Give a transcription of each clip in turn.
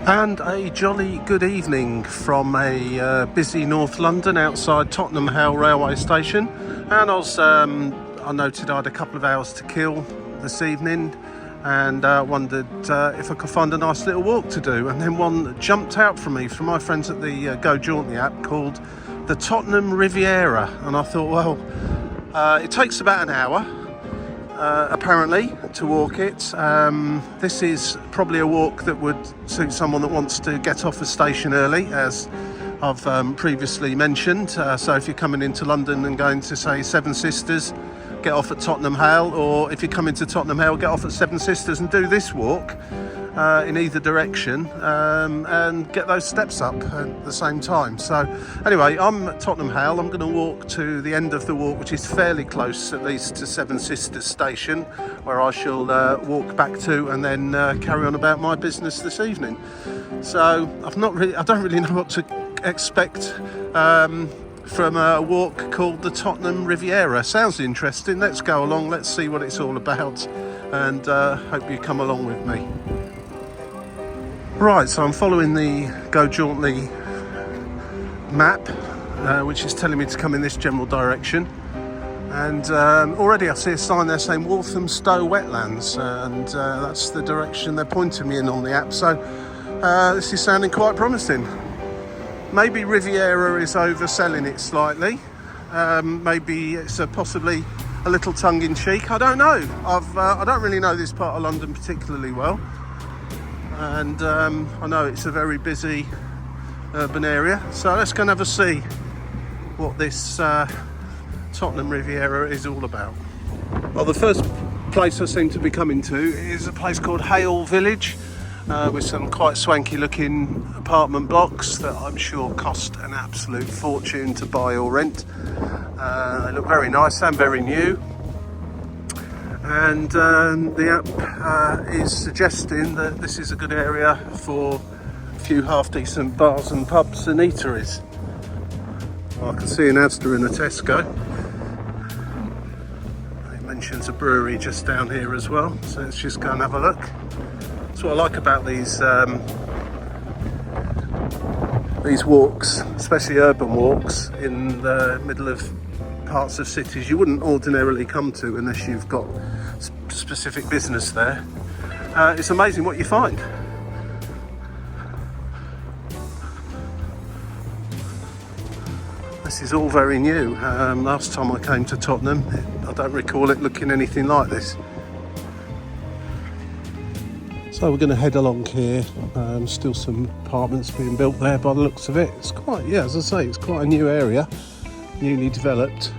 And a jolly good evening from a busy North London outside Tottenham Hale railway station. And I noted I had a couple of hours to kill this evening and wondered if I could find a nice little walk to do. And then one jumped out from me from my friends at the Go Jauntly app called the Tottenham Riviera. And I thought, well, it takes about an hour. Apparently, to walk it. This is probably a walk that would suit someone that wants to get off the station early, as I've previously mentioned. So if you're coming into London and going to, say, Seven Sisters, get off at Tottenham Hale, or if you're coming to Tottenham Hale, get off at Seven Sisters and do this walk in either direction and get those steps up at the same time. So anyway, I'm at Tottenham Hale. I'm going to walk to the end of the walk, which is fairly close at least to Seven Sisters station, where I shall walk back to and then carry on about my business this evening. So I don't really know what to expect from a walk called the Tottenham Riviera. Sounds interesting. Let's go along, let's see what it's all about, and hope you come along with me. Right, so I'm following the Go Jauntly map, which is telling me to come in this general direction. And already I see a sign there saying Walthamstow Wetlands, and that's the direction they're pointing me in on the app. So this is sounding quite promising. Maybe Riviera is overselling it slightly. Maybe it's possibly a little tongue-in-cheek. I don't know. I don't really know this part of London particularly well. And I know it's a very busy urban area, so let's go and have a see what this Tottenham Riviera is all about. Well, the first place I seem to be coming to is a place called Hale Village, with some quite swanky looking apartment blocks that I'm sure cost an absolute fortune to buy or rent. They look very nice and very new. And the app is suggesting that this is a good area for a few half-decent bars and pubs and eateries. Well, I can see an Asda and a Tesco. It mentions a brewery just down here as well, so let's just go and have a look. That's what I like about these walks, especially urban walks in the middle of parts of cities you wouldn't ordinarily come to unless you've got specific business there. It's amazing what you find. This is all very new. Last time I came to Tottenham, I don't recall it looking anything like this. So we're going to head along here. Still some apartments being built there by the looks of it. It's quite, yeah, as I say, it's quite a new area, newly developed.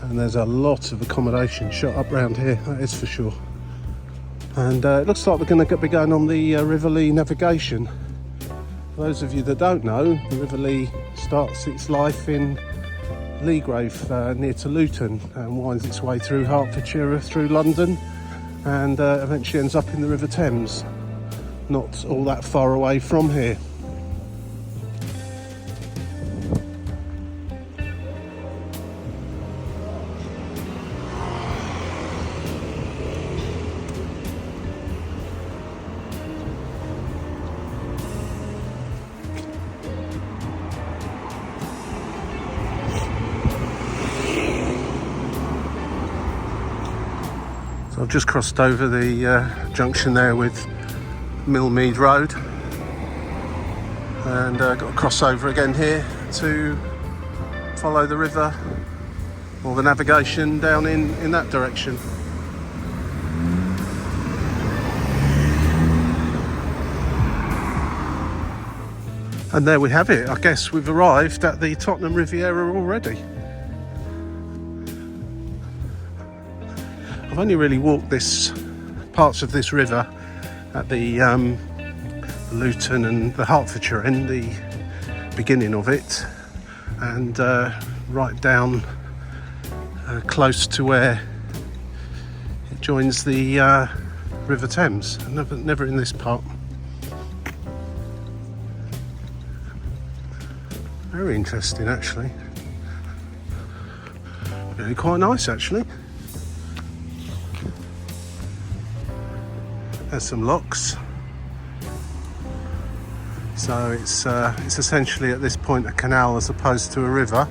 And there's a lot of accommodation shot up round here, that is for sure. And it looks like we're going to be going on the River Lee navigation. For those of you that don't know, the River Lee starts its life in Leagrave, near to Luton, and winds its way through Hertfordshire, through London, and eventually ends up in the River Thames, not all that far away from here. So I've just crossed over the junction there with Millmead Road, and got to cross over again here to follow the river or the navigation down in that direction. And there we have it. I guess we've arrived at the Tottenham Riviera already. I've only really walked parts of this river at the Luton and the Hertfordshire end, the beginning of it, and right down close to where it joins the River Thames. Never in this part. Very interesting, actually. Really quite nice, actually. There's some locks. So it's essentially at this point a canal as opposed to a river.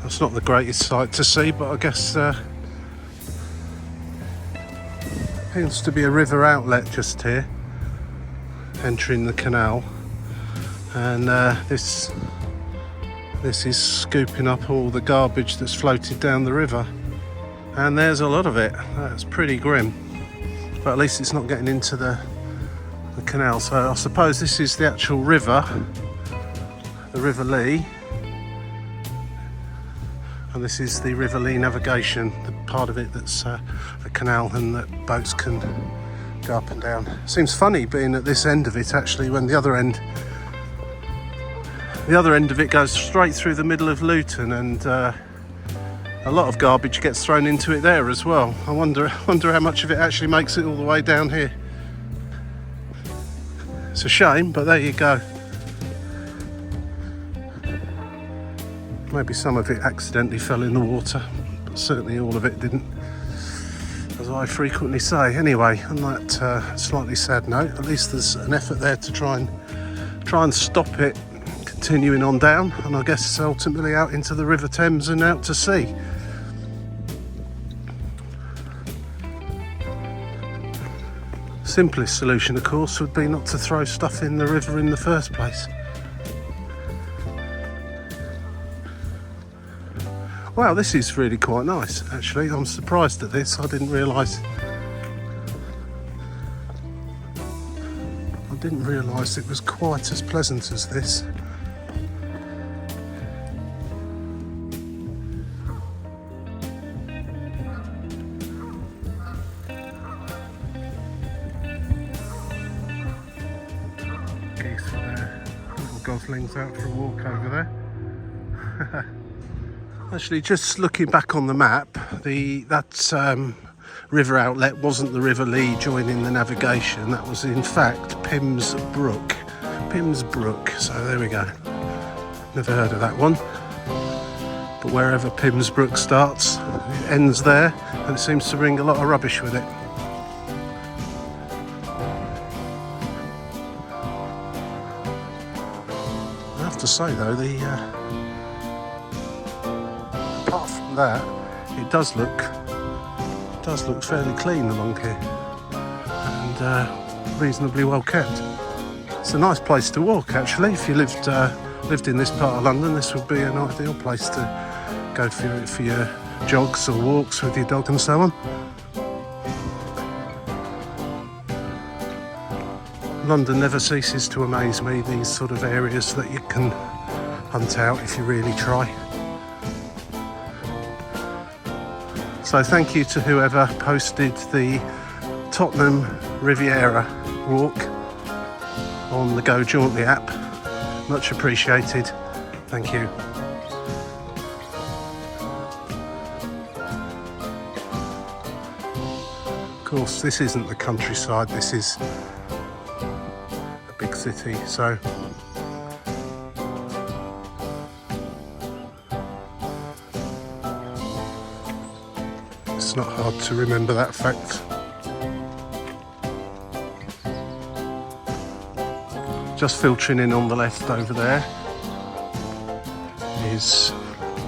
It's not the greatest sight to see, but I guess appears to be a river outlet just here, entering the canal, and this is scooping up all the garbage that's floated down the river, and there's a lot of it. That's pretty grim, but at least it's not getting into the canal. So I suppose this is the actual river, the River Lee. And this is the River Lee navigation, the part of it that's a canal and that boats can go up and down. Seems funny being at this end of it actually, when the other end of it goes straight through the middle of Luton, and a lot of garbage gets thrown into it there as well. I wonder how much of it actually makes it all the way down here. It's a shame, but there you go. Maybe some of it accidentally fell in the water, but certainly all of it didn't, as I frequently say. Anyway, on that slightly sad note, at least there's an effort there to try and stop it continuing on down, and I guess ultimately out into the River Thames and out to sea. Simplest solution, of course, would be not to throw stuff in the river in the first place. Wow, this is really quite nice, actually. I'm surprised at this. I didn't realise it was quite as pleasant as this. Geese for their little goslings out for a walk over there. Actually, just looking back on the map, that river outlet wasn't the River Lee joining the navigation. That was in fact Pimm's Brook. So there we go. Never heard of that one. But wherever Pimm's Brook starts, it ends there, and it seems to bring a lot of rubbish with it. I have to say though, apart from that, it does look fairly clean along here, and reasonably well kept. It's a nice place to walk actually. If you lived in this part of London, this would be an ideal place to go for your jogs or walks with your dog and so on. London never ceases to amaze me, these sort of areas that you can hunt out if you really try. So thank you to whoever posted the Tottenham Riviera walk on the Go Jauntly app. Much appreciated. Thank you. Of course, this isn't the countryside, this is a big city, so it's not hard to remember that fact. Just filtering in on the left over there is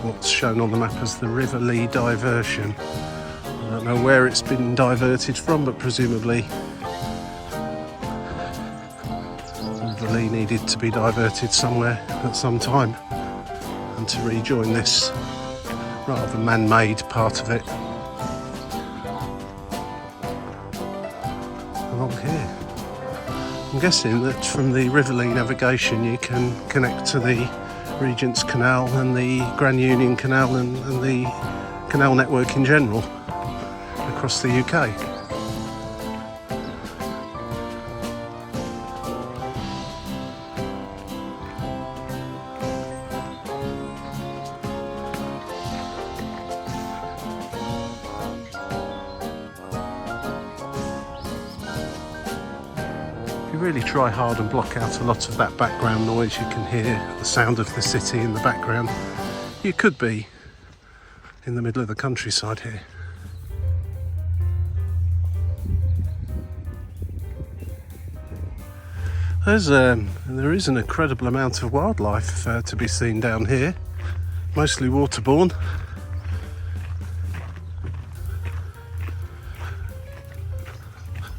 what's shown on the map as the River Lee diversion. I don't know where it's been diverted from, but presumably the River Lee needed to be diverted somewhere at some time, and to rejoin this rather man-made part of it along here. I'm guessing that from the River Lee navigation you can connect to the Regent's Canal and the Grand Union Canal and the canal network in general across the UK. you really try hard and block out a lot of that background noise, you can hear the sound of the city in the background. You could be in the middle of the countryside here. There is an incredible amount of wildlife to be seen down here, mostly waterborne.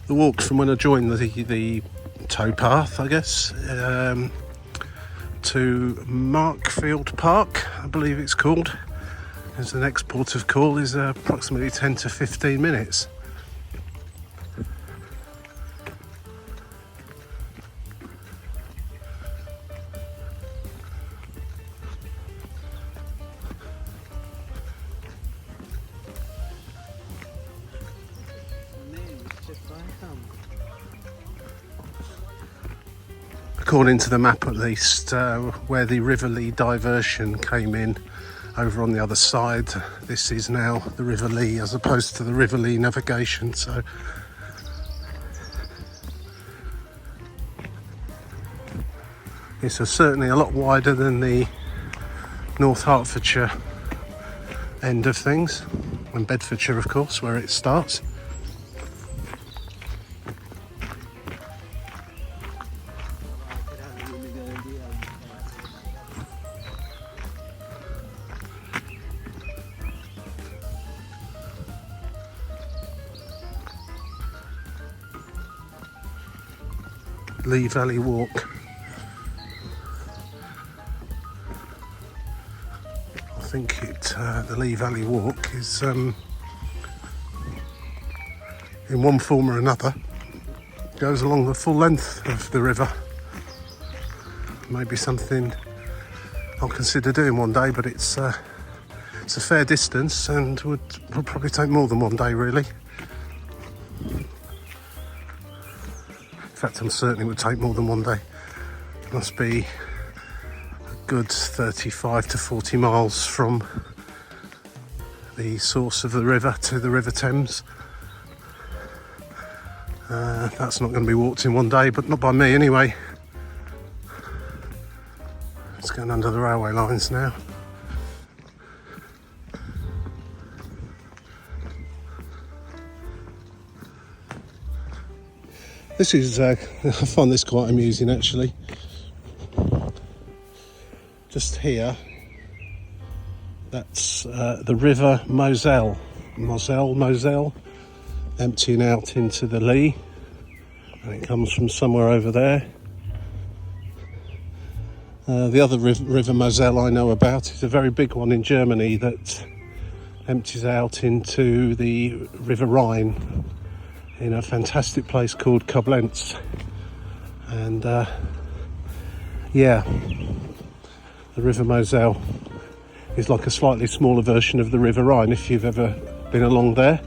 The walk from when I joined the towpath, I guess, to Markfield Park, I believe it's called, as the next port of call, is approximately 10 to 15 minutes. According to the map at least, where the River Lee diversion came in over on the other side, this is now the River Lee as opposed to the River Lee navigation. So it's certainly a lot wider than the North Hertfordshire end of things, and Bedfordshire of course, where it starts. Lee Valley Walk. I think the Lee Valley Walk is in one form or another goes along the full length of the river. Maybe something I'll consider doing one day, but it's a fair distance and would probably take more than one day really. In fact, I'm certain it would take more than one day. It must be a good 35 to 40 miles from the source of the river to the River Thames. That's not going to be walked in one day, but not by me anyway. It's going under the railway lines now. This is, I find this quite amusing actually. Just here, that's the River Moselle, emptying out into the Lee, and it comes from somewhere over there. The other River Moselle I know about is a very big one in Germany that empties out into the River Rhine in a fantastic place called Koblenz. And yeah, the River Moselle is like a slightly smaller version of the River Rhine if you've ever been along there.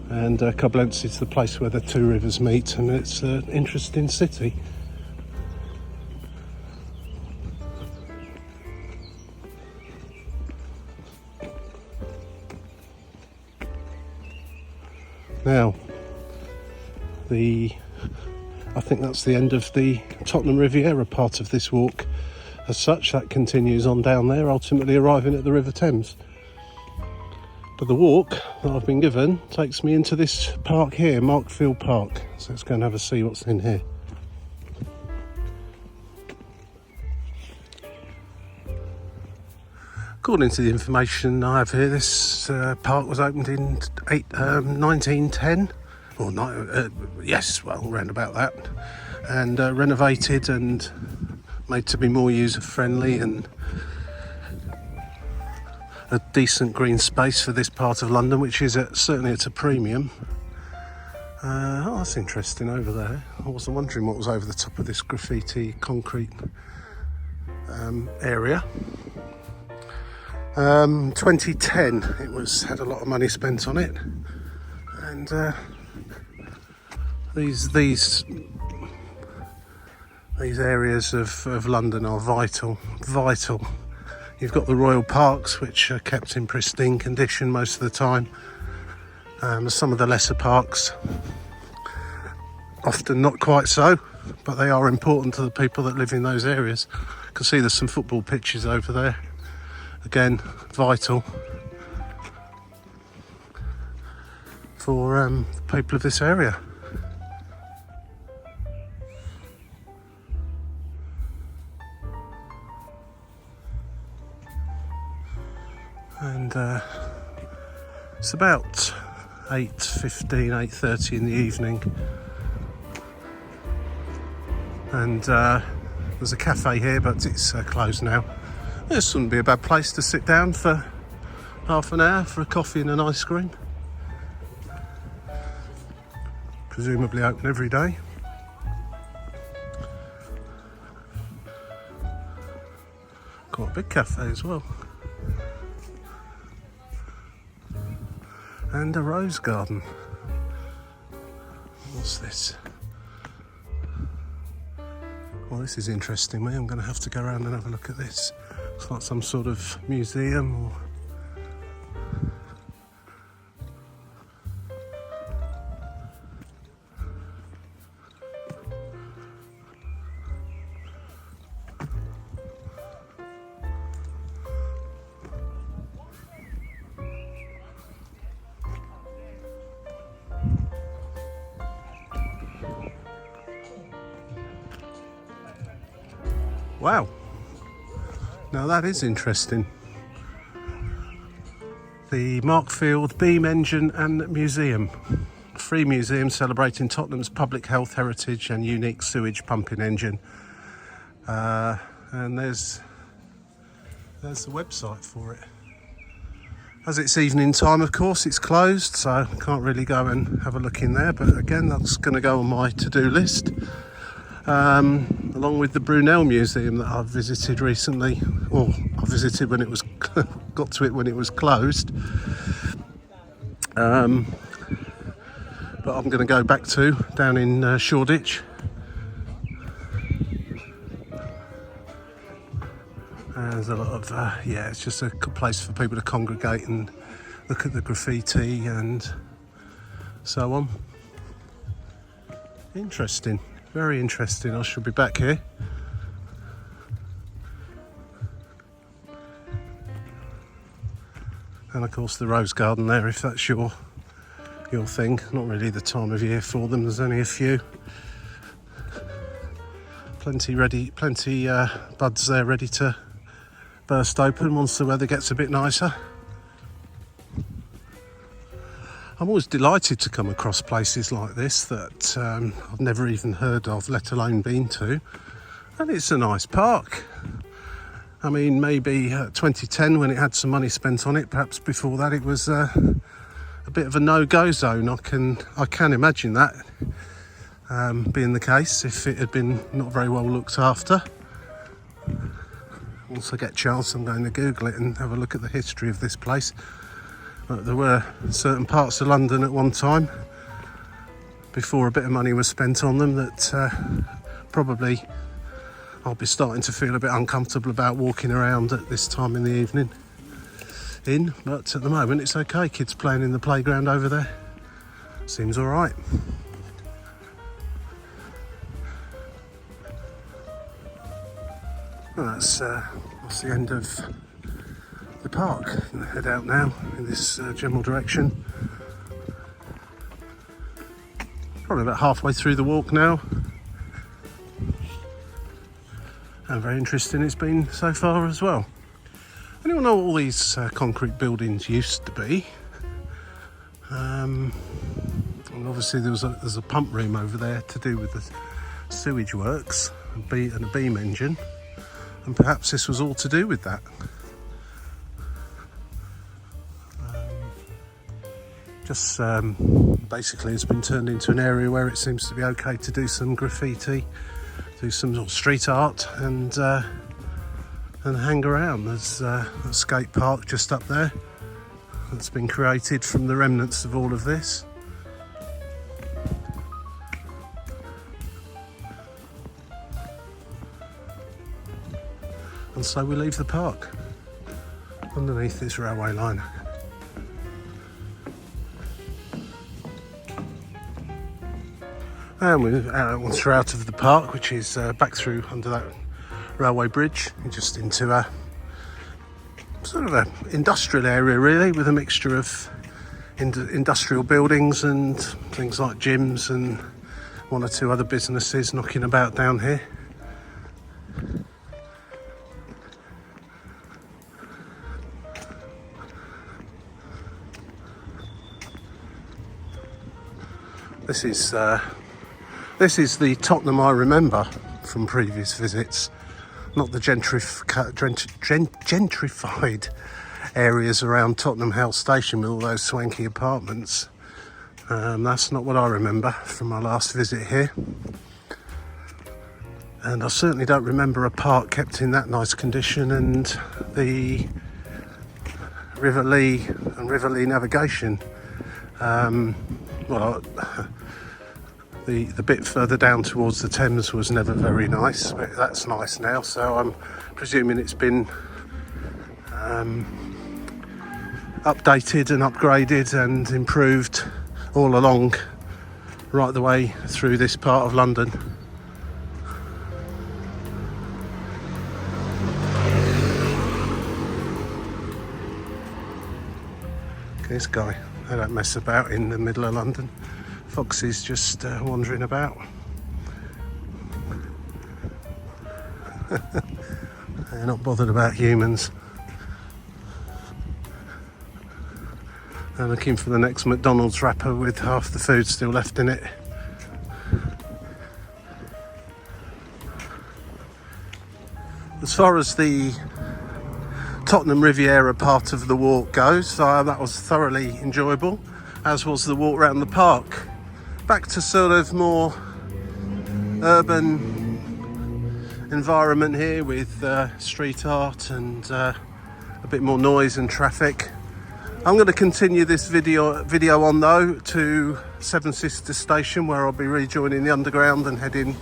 And Koblenz is the place where the two rivers meet, and it's an interesting city. Now, I think that's the end of the Tottenham Riviera part of this walk. As such, that continues on down there, ultimately arriving at the River Thames. But the walk that I've been given takes me into this park here, Markfield Park. So let's go and have a see what's in here. According to the information I have here, this park was opened in 1910. Or no, yes, well, round about that, and renovated and made to be more user-friendly and a decent green space for this part of London, which is certainly at a premium. Oh, that's interesting over there. I wasn't wondering what was over the top of this graffiti concrete area. 2010, it had a lot of money spent on it, and these areas of London are vital. You've got the royal parks, which are kept in pristine condition most of the time. Some of the lesser parks, often not quite so. but they are important to the people that live in those areas. You can see there's some football pitches over there. Again, vital for the people of this area. And it's about 8:15, 8:30 in the evening, and there's a cafe here, but it's closed now. This wouldn't be a bad place to sit down for half an hour for a coffee and an ice cream. Presumably open every day. Quite a big cafe as well. And a rose garden. What's this? Well, this is interesting me. I'm going to have to go around and have a look at this. It's like some sort of museum or... Wow, now that is interesting. The Markfield Beam Engine and Museum. A free museum celebrating Tottenham's public health heritage and unique sewage pumping engine. And there's the website for it. As it's evening time, of course, it's closed, so I can't really go and have a look in there. But again, that's going to go on my to-do list. Along with the Brunel Museum that I've visited recently, or I visited when it was got to it when it was closed, but I'm going to go back to down in Shoreditch. There's a lot of yeah, it's just a good place for people to congregate and look at the graffiti and so on. Interesting. Very interesting. I should be back here. And of course the rose garden there, if that's your thing. Not really the time of year for them. There's only a few. Plenty buds there ready to burst open once the weather gets a bit nicer. I'm always delighted to come across places like this that I've never even heard of, let alone been to. And it's a nice park. I mean, maybe 2010 when it had some money spent on it, perhaps before that it was a bit of a no-go zone. I can imagine that being the case if it had been not very well looked after. Once I get a chance, I'm going to Google it and have a look at the history of this place. There were certain parts of London at one time, before a bit of money was spent on them, that probably I'll be starting to feel a bit uncomfortable about walking around at this time in the evening but at the moment it's okay. Kids playing in the playground over there. Seems all right. Well, that's the end of the park. I'm going to head out now in this general direction. Probably about halfway through the walk now. And very interesting it's been so far as well. Anyone know what all these concrete buildings used to be? And obviously there's a pump room over there to do with the sewage works and a beam engine. And perhaps this was all to do with that. Just basically it's been turned into an area where it seems to be okay to do some graffiti, do some street art and hang around. There's a skate park just up there that's been created from the remnants of all of this. And so we leave the park underneath this railway line. And once we're out of the park, which is back through under that railway bridge, just into a sort of an industrial area really, with a mixture of industrial buildings and things like gyms and one or two other businesses knocking about down here. This is the Tottenham I remember from previous visits, not the gentrified areas around Tottenham Hale station with all those swanky apartments. That's not what I remember from my last visit here. And I certainly don't remember a park kept in that nice condition, and the River Lee and River Lee navigation. The bit further down towards the Thames was never very nice, but that's nice now, so I'm presuming it's been updated and upgraded and improved all along, right the way through this part of London. This guy, they don't mess about in the middle of London. Foxes just wandering about. They're not bothered about humans. They're looking for the next McDonald's wrapper with half the food still left in it. As far as the Tottenham Riviera part of the walk goes, that was thoroughly enjoyable, as was the walk around the park. Back to sort of more urban environment here with street art and a bit more noise and traffic. I'm going to continue this video on though to Seven Sisters Station, where I'll be rejoining the underground and heading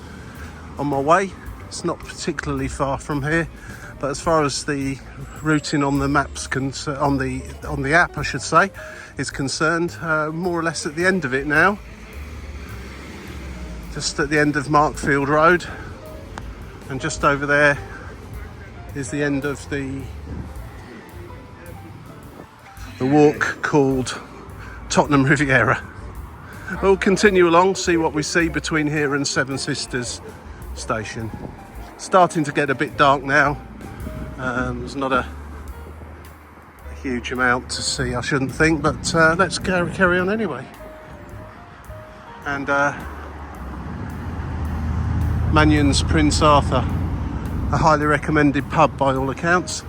on my way. It's not particularly far from here, but as far as the routing on the maps on the app, I should say, is concerned, more or less at the end of it now. Just at the end of Markfield Road, and just over there is the end of the walk called Tottenham Riviera. We'll continue along, see what we see between here and Seven Sisters Station. Starting to get a bit dark now. There's not a huge amount to see, I shouldn't think, but let's carry on anyway. And Mannion's Prince Arthur, a highly recommended pub by all accounts.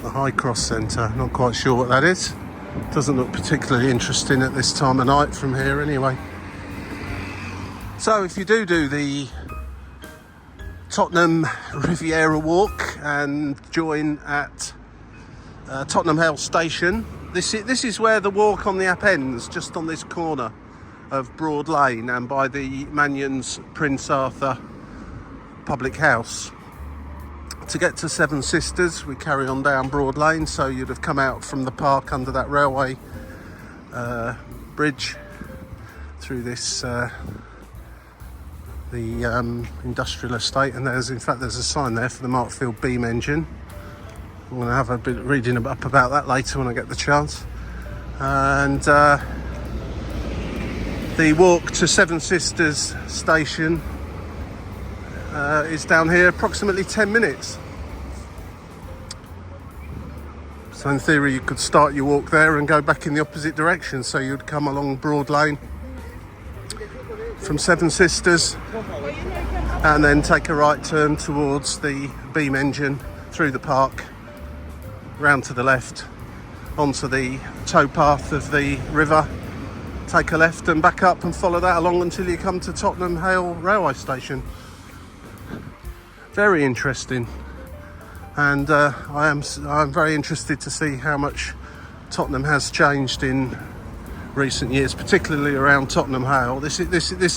The High Cross Centre, not quite sure what that is. Doesn't look particularly interesting at this time of night from here anyway. So if you do the Tottenham Riviera walk and join at Tottenham Hale station, this is where the walk on the app ends, just on this corner of Broad Lane and by the Mannion's Prince Arthur public house. To get to Seven Sisters, we carry on down Broad Lane, so you'd have come out from the park under that railway bridge through this industrial estate, and there's a sign there for the Markfield beam engine. I'm going to have a bit of reading up about that later when I get the chance. And the walk to Seven Sisters station is down here, approximately 10 minutes. So in theory you could start your walk there and go back in the opposite direction, so you'd come along Broad Lane from Seven Sisters and then take a right turn towards the beam engine, through the park, round to the left onto the towpath of the river, take a left and back up and follow that along until you come to Tottenham Hale railway station. Very interesting, and I'm very interested to see how much Tottenham has changed in recent years, particularly around Tottenham Hale. This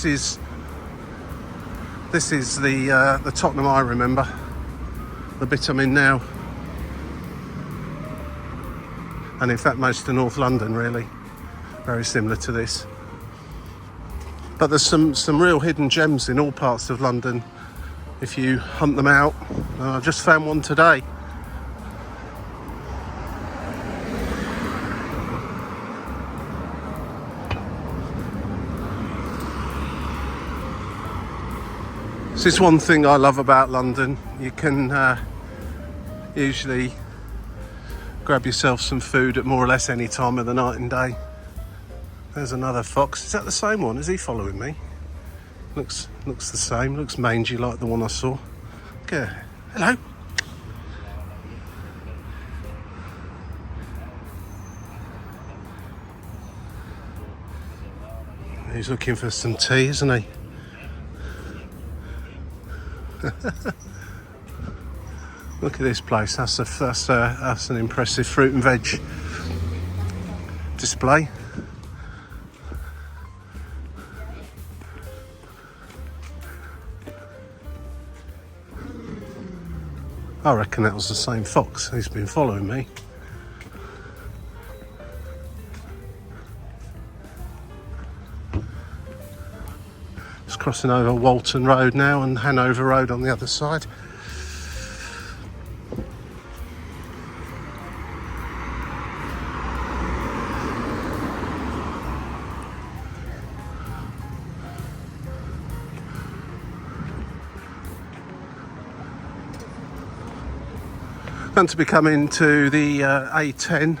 is This is the Tottenham I remember, the bit I'm in now, and in fact most of North London really, very similar to this. But there's some real hidden gems in all parts of London if you hunt them out. I've just found one today. This is one thing I love about London. You can usually grab yourself some food at more or less any time of the night and day. There's another fox. Is that the same one? Is he following me? Looks the same. Looks mangy like the one I saw. Okay. Hello. He's looking for some tea, isn't he? Look at this place. That's an impressive fruit and veg display. I reckon that was the same fox who's been following me. Just crossing over Walton Road now and Hanover Road on the other side. Going to be coming to the A10,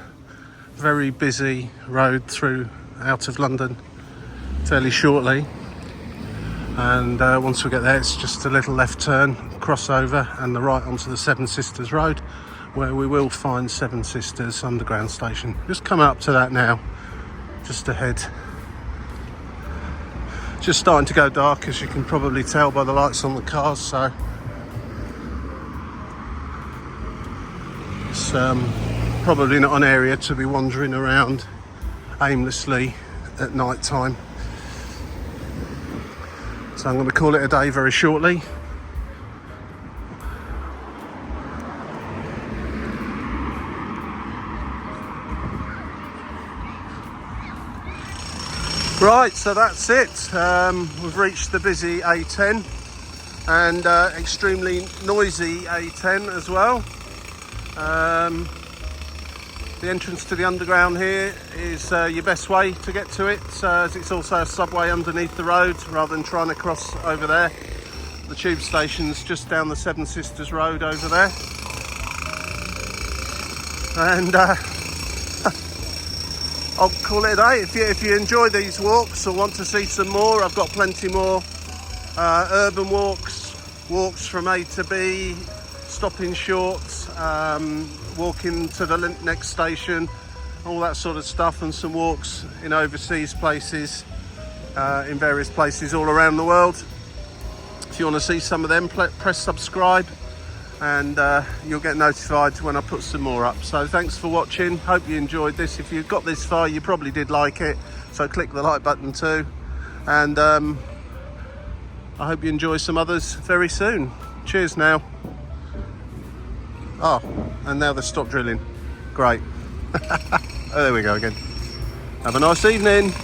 very busy road through out of London fairly shortly, and once we get there it's just a little left turn, crossover and the right onto the Seven Sisters Road, where we will find Seven Sisters underground station. Just coming up to that now, just ahead. Just starting to go dark, as you can probably tell by the lights on the cars, so it's probably not an area to be wandering around aimlessly at night time. So I'm going to call it a day very shortly. Right, so that's it. We've reached the busy A10 and extremely noisy A10 as well. The entrance to the underground here is your best way to get to it, as it's also a subway underneath the road rather than trying to cross over there. The tube station's just down the Seven Sisters Road over there. And I'll call it a day. If you enjoy these walks or want to see some more, I've got plenty more urban walks from A to B, stopping short, walking to the next station, all that sort of stuff, and some walks in overseas places, in various places all around the world. If you want to see some of them, press subscribe and you'll get notified when I put some more up. So thanks for watching, hope you enjoyed this. If you've got this far, you probably did like it, so click the like button too, and I hope you enjoy some others very soon. Cheers now. Oh, and now they've stopped drilling. Great. Oh, there we go again. Have a nice evening.